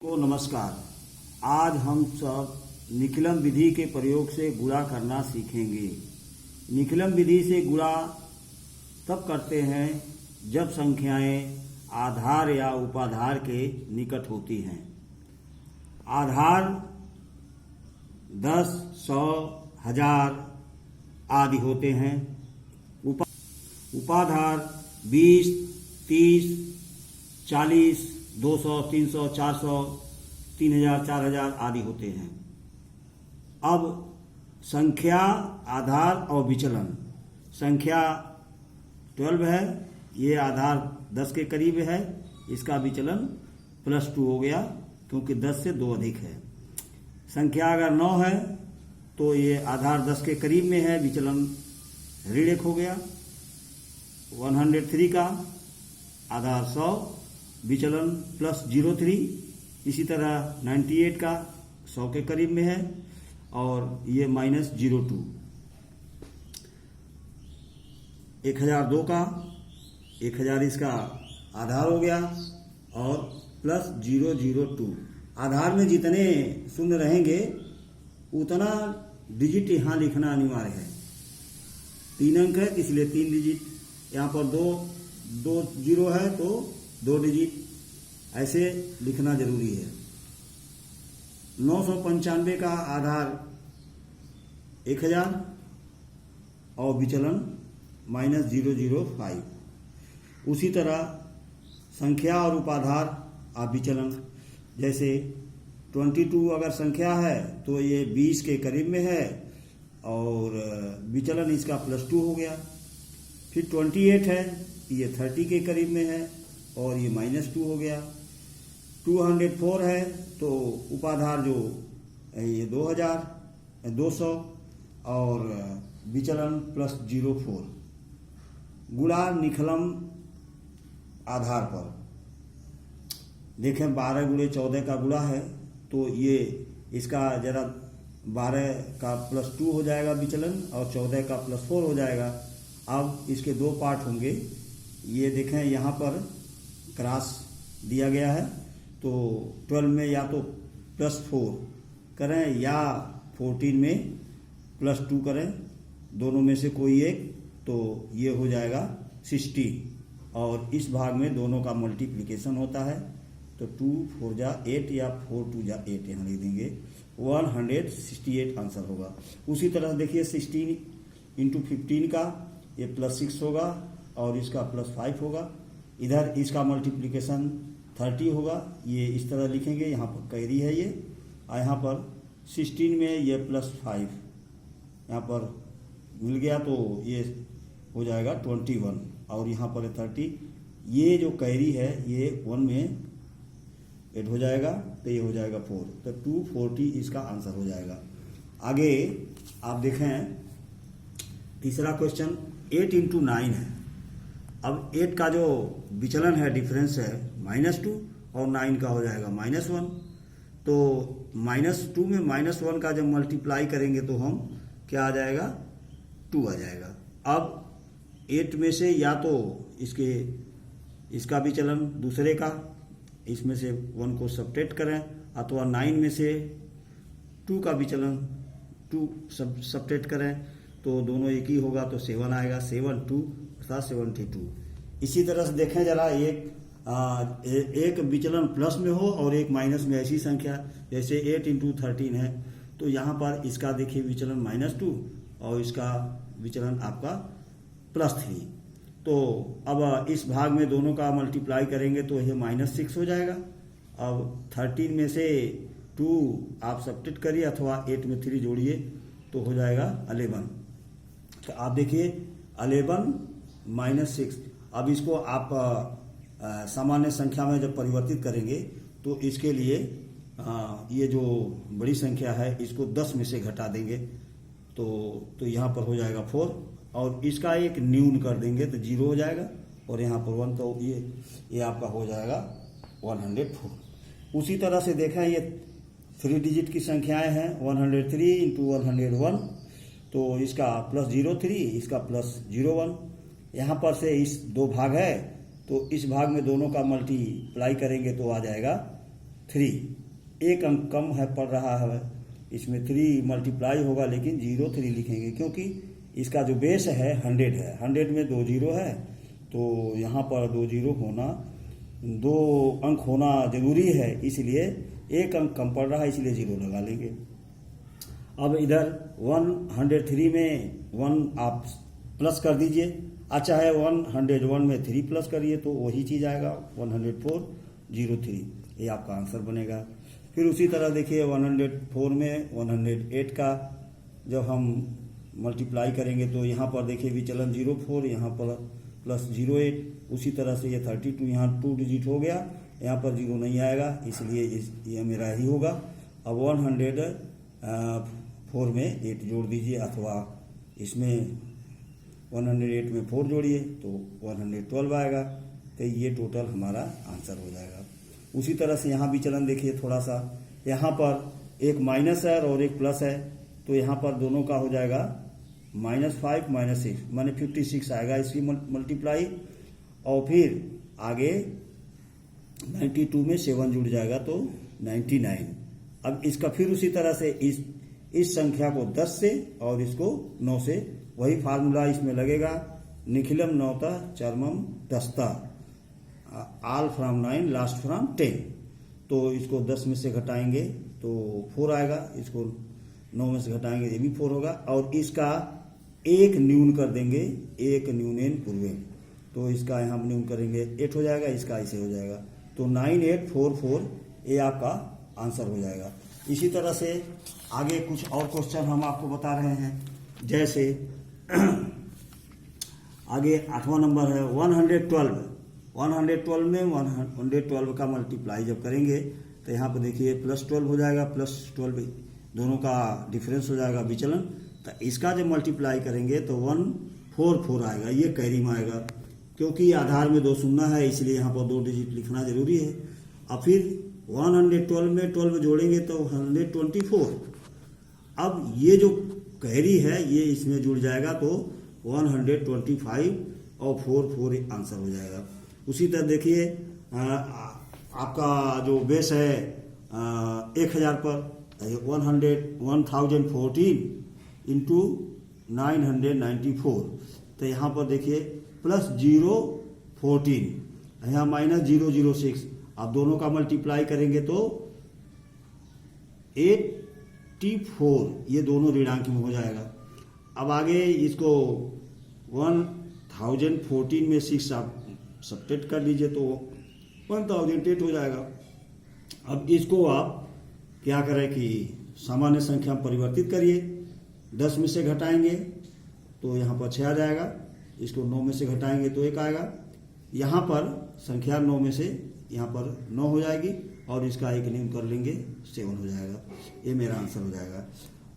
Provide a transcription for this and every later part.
को नमस्कार। आज हम सब निकलम विधि के प्रयोग से गुणा करना सीखेंगे। निकलम विधि से गुणा तब करते हैं जब संख्याएं आधार या उपाधार के निकट होती हैं। आधार 10, 100, 1000 आदि होते हैं। उपाधार 20, 30, 40, 200, 300, 400, 3000, 4000 आदि होते हैं। अब संख्या, आधार और विचलन। संख्या 12 है, ये आधार 10 के करीब है, इसका विचलन +2 हो गया क्योंकि 10 से 2 अधिक है। संख्या अगर 9 है तो ये आधार 10 के करीब में है, विचलन ऋण 1 हो गया। 103 का आधार 100, विचलन +03। इसी तरह 98 का 100 के करीब में है और ये -02। 1002 का 1000 इसका आधार हो गया और +002। आधार में जितने शून्य रहेंगे उतना डिजिट यहाँ लिखना अनिवार्य है। 3 अंक है इसलिए 3 डिजिट। यहाँ पर दो जीरो है तो 2 डिजिट ऐसे लिखना जरूरी है। 995 का आधार 1000 और विचलन -005। उसी तरह संख्या और उपाधार और विचलन, जैसे 22 अगर संख्या है तो ये 20 के करीब में है और विचलन इसका +2 हो गया। फिर 28 है, ये 30 के करीब में है और ये -2 हो गया। 204 है तो उपाधार जो ये 200 और विचलन +04। गुणा निकलम आधार पर देखें 12 गुणे 14 का गुणा है तो ये इसका जरा 12 का +2 हो जाएगा विचलन और 14 का +4 हो जाएगा। अब इसके 2 पार्ट होंगे। ये देखें यहाँ पर क्रॉस दिया गया है तो 12 में या तो +4 करें या 14 में +2 करें, दोनों में से कोई एक, तो ये हो जाएगा 16 और इस भाग में दोनों का मल्टीप्लिकेशन होता है तो 2 4 जा 8 या 4 2 जा 8 यहाँ लिख देंगे। 168 आंसर होगा। उसी तरह देखिए 16 × 15 का ये +6 होगा और इसका +5 होगा। इधर इसका मल्टीप्लिकेशन 30 होगा, ये इस तरह लिखेंगे। यहाँ पर कैरी है ये और यहाँ पर 16 में ये +5 यहाँ पर मिल गया तो ये हो जाएगा 21 और यहाँ पर 30। ये जो कैरी है ये 1 में ऐड हो जाएगा तो ये हो जाएगा 4, तो 240 इसका आंसर हो जाएगा। आगे आप देखें तीसरा क्वेश्चन 8 × 9 है। अब 8 का जो विचलन है, डिफरेंस है -2 और 9 का हो जाएगा -1। तो -2 में -1 का जब मल्टीप्लाई करेंगे तो हम क्या आ जाएगा, 2 आ जाएगा। अब 8 में से या तो इसका विचलन दूसरे का, इसमें से 1 को सब्ट्रैक्ट करें, अथवा 9 में से 2 का विचलन 2 सब्ट्रैक्ट करें तो दोनों एक ही होगा तो 7 आएगा। 7 2 अर्थात 72। इसी तरह से देखें जरा एक विचलन प्लस में हो और एक माइनस में, ऐसी संख्या जैसे 8 × 13 है तो यहाँ पर इसका देखिए विचलन -2 और इसका विचलन आपका +3। तो अब इस भाग में दोनों का मल्टीप्लाई करेंगे तो ये -6 हो जाएगा। अब 13 में से 2 आप सब्ट्रैक्ट करिए अथवा 8 में 3 जोड़िए तो हो जाएगा 11। तो आप देखिए 11 -6। अब इसको आप सामान्य संख्या में जब परिवर्तित करेंगे तो इसके लिए ये जो बड़ी संख्या है इसको 10 में से घटा देंगे तो यहाँ पर हो जाएगा 4 और इसका एक न्यून कर देंगे तो 0 हो जाएगा और यहाँ पर 1, तो ये आपका हो जाएगा 104। उसी तरह से देखा ये 3 डिजिट की संख्याएं हैं। 103 × 101 तो इसका +03, इसका +01। यहाँ पर से इस 2 भाग है तो इस भाग में दोनों का मल्टीप्लाई करेंगे तो आ जाएगा 3, एक अंक कम है पड़ रहा है, इसमें 3 मल्टीप्लाई होगा लेकिन 0 3 लिखेंगे क्योंकि इसका जो बेस है 100 है, 100 में 2 0 है, तो यहाँ पर 2 0 होना, 2 अंक होना जरूरी है, इसलिए एक अंक कम पड़ रहा है इसलिए 0 लगा लेंगे। अब इधर 103 में 1 आप प्लस कर दीजिए, अच्छा है 101 में 3 प्लस करिए तो वही चीज़ आएगा 10403, ये आपका आंसर बनेगा। फिर उसी तरह देखिए 104 में 108 का जब हम मल्टीप्लाई करेंगे तो यहाँ पर देखिए विचलन 04, यहाँ पर प्लस 08, उसी तरह से ये 32 यहाँ 2 डिजिट हो गया, यहाँ पर 0 नहीं आएगा इसलिए ये मेरा ही होगा। अब 104 में 8 जोड़ दीजिए अथवा इसमें 108 में 4 जोड़िए तो 112 आएगा, तो ये टोटल हमारा आंसर हो जाएगा। उसी तरह से यहाँ विचलन देखिए थोड़ा सा, यहाँ पर एक माइनस है और एक प्लस है, तो यहाँ पर दोनों का हो जाएगा -5 -6 माने 56 आएगा इसकी मल्टीप्लाई, और फिर आगे 92 में 7 जुड़ जाएगा तो 99। अब इसका फिर उसी तरह से इस संख्या को 10 से और इसको 9 से, वही फार्मूला इसमें लगेगा, Nikhilam 9 चरमम 10, all from 9 last from 10, तो इसको 10 में से घटाएंगे तो 4 आएगा, इसको 9 में से घटाएंगे ये भी 4 होगा, और इसका एक न्यून कर देंगे, एक न्यूनेन पूर्वेन, तो इसका यहाँ न्यून करेंगे 8 हो जाएगा, इसका ऐसे हो जाएगा, तो 9844 ये आपका आंसर हो जाएगा। इसी तरह से आगे कुछ और क्वेश्चन हम आपको बता रहे हैं, जैसे आगे 8वां नंबर है 112 में 112 का मल्टीप्लाई जब करेंगे तो यहाँ पर देखिए +12 हो जाएगा, +12 दोनों का डिफरेंस हो जाएगा विचलन, तो इसका जब मल्टीप्लाई करेंगे तो 144 आएगा, ये कैरी में आएगा क्योंकि आधार में 2 शून्य है इसलिए यहाँ पर 2 डिजिट लिखना जरूरी है। अब फिर 112 में 12 जोड़ेंगे तो 124, अब ये जो कैरी है ये इसमें जुड़ जाएगा तो 125 और 44 आंसर हो जाएगा। उसी तरह देखिए आपका जो बेस है 1000 पर 1014 इंटू 994, तो यहाँ पर देखिए +014, यहाँ -006, आप दोनों का मल्टीप्लाई करेंगे तो 84, ये दोनों ऋणांक में हो जाएगा। अब आगे इसको 1014 में 6 आप सब्ट्रैक्ट कर लीजिए तो 1008 हो जाएगा। अब इसको आप क्या करें कि सामान्य संख्या में परिवर्तित करिए, 10 में से घटाएंगे तो यहाँ पर 6 आ जाएगा, इसको 9 में से घटाएंगे तो 1 आएगा, यहाँ पर संख्या 9 में से यहाँ पर 9 हो जाएगी और इसका एक न्यून कर लेंगे 7 हो जाएगा, ये मेरा आंसर हो जाएगा।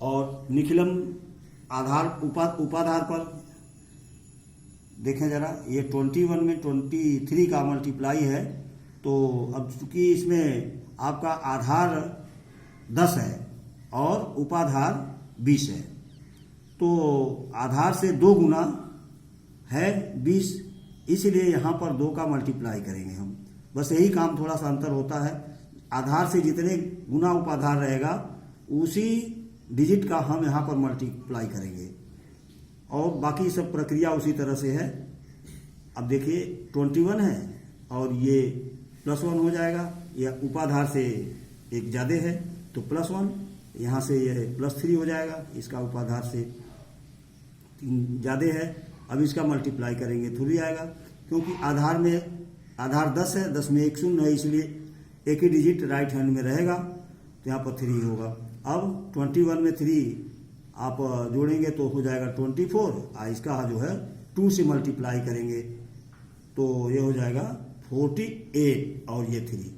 और निखिलम आधार उपाधार पर देखें जरा, ये 21 में 23 का मल्टीप्लाई है, तो अब चूंकि इसमें आपका आधार 10 है और उपाधार 20 है, तो आधार से 2 गुना है 20, इसलिए यहाँ पर 2 का मल्टीप्लाई करेंगे हम, बस यही काम, थोड़ा सा अंतर होता है, आधार से जितने गुना उपाधार रहेगा उसी डिजिट का हम यहाँ पर मल्टीप्लाई करेंगे, और बाकी सब प्रक्रिया उसी तरह से है। अब देखिए 21 है और ये +1 हो जाएगा, यह उपाधार से एक ज़्यादा है तो +1, यहाँ से ये +3 हो जाएगा, इसका उपाधार से 3 ज़्यादा है, अब इसका मल्टीप्लाई करेंगे 3 आएगा, क्योंकि आधार 10 है, 10 में 1 शून्य है, इसलिए एक ही डिजिट राइट हैंड में रहेगा तो यहाँ पर 3 होगा। अब 21 में 3 आप जोड़ेंगे तो हो जाएगा 24, और इसका जो है 2 से मल्टीप्लाई करेंगे तो ये हो जाएगा 48 और ये 3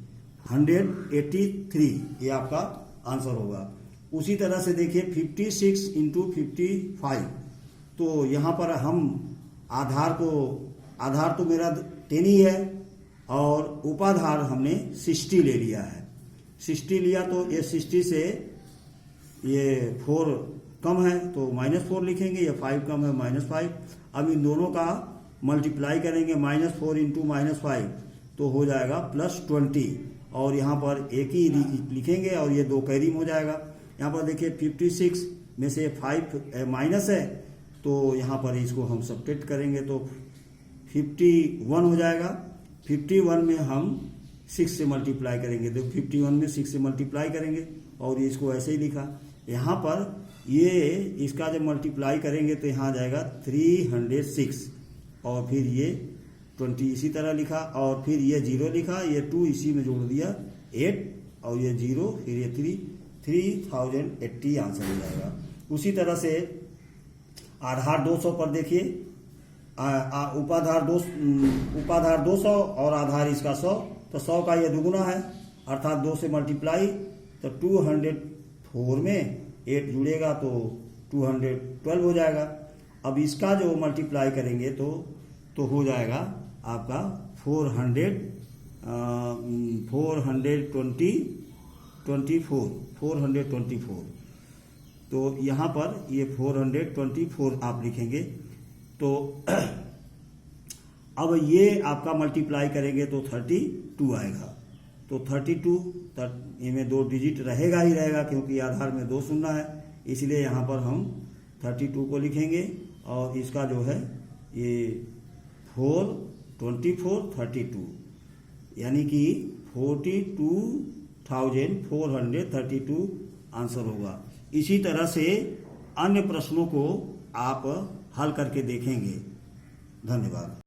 183, ये आपका आंसर होगा। उसी तरह से देखिए 56 इंटू 55, तो यहाँ पर हम आधार तो मेरा 10 ही है और उपाधार हमने 60 ले लिया है, 60 लिया तो ये 60 से ये 4 कम है तो -4 लिखेंगे, ये 5 कम है -5। अब इन दोनों का मल्टीप्लाई करेंगे, -4 इंटू -5 तो हो जाएगा +20, और यहाँ पर एक ही लिखेंगे और ये 2 कैरी में हो जाएगा। यहाँ पर देखिए 56 में से 5 माइनस है, तो यहाँ पर इसको हम सब्ट्रैक्ट करेंगे तो 51 हो जाएगा। 51 में हम 6 से मल्टीप्लाई करेंगे, तो 51 में 6 से मल्टीप्लाई करेंगे और इसको ऐसे ही लिखा। यहाँ पर ये इसका जब मल्टीप्लाई करेंगे तो यहाँ आ जाएगा 306 और फिर ये 20 इसी तरह लिखा और फिर ये 0 लिखा, ये 2 इसी में जोड़ दिया 8 और ये 0 फिर ये 3080 आंसर हो जाएगा। उसी तरह से आधार 200 पर देखिए, उपाधार 200 और आधार इसका 100, तो 100 का ये दुगुना है अर्थात 2 से मल्टीप्लाई, तो 204 में 8 जुड़ेगा तो 212 हो जाएगा। अब इसका जो मल्टीप्लाई करेंगे तो हो जाएगा आपका 424। तो यहाँ पर ये 424 आप लिखेंगे। तो अब ये आपका मल्टीप्लाई करेंगे तो 32 आएगा। तो 32 इनमें 2 डिजिट रहेगा ही रहेगा क्योंकि आधार में 2 शून्य है, इसलिए यहाँ पर हम 32 को लिखेंगे और इसका जो है ये 42432 यानी कि 42,432 आंसर होगा। इसी तरह से अन्य प्रश्नों को आप हल करके देखेंगे। धन्यवाद।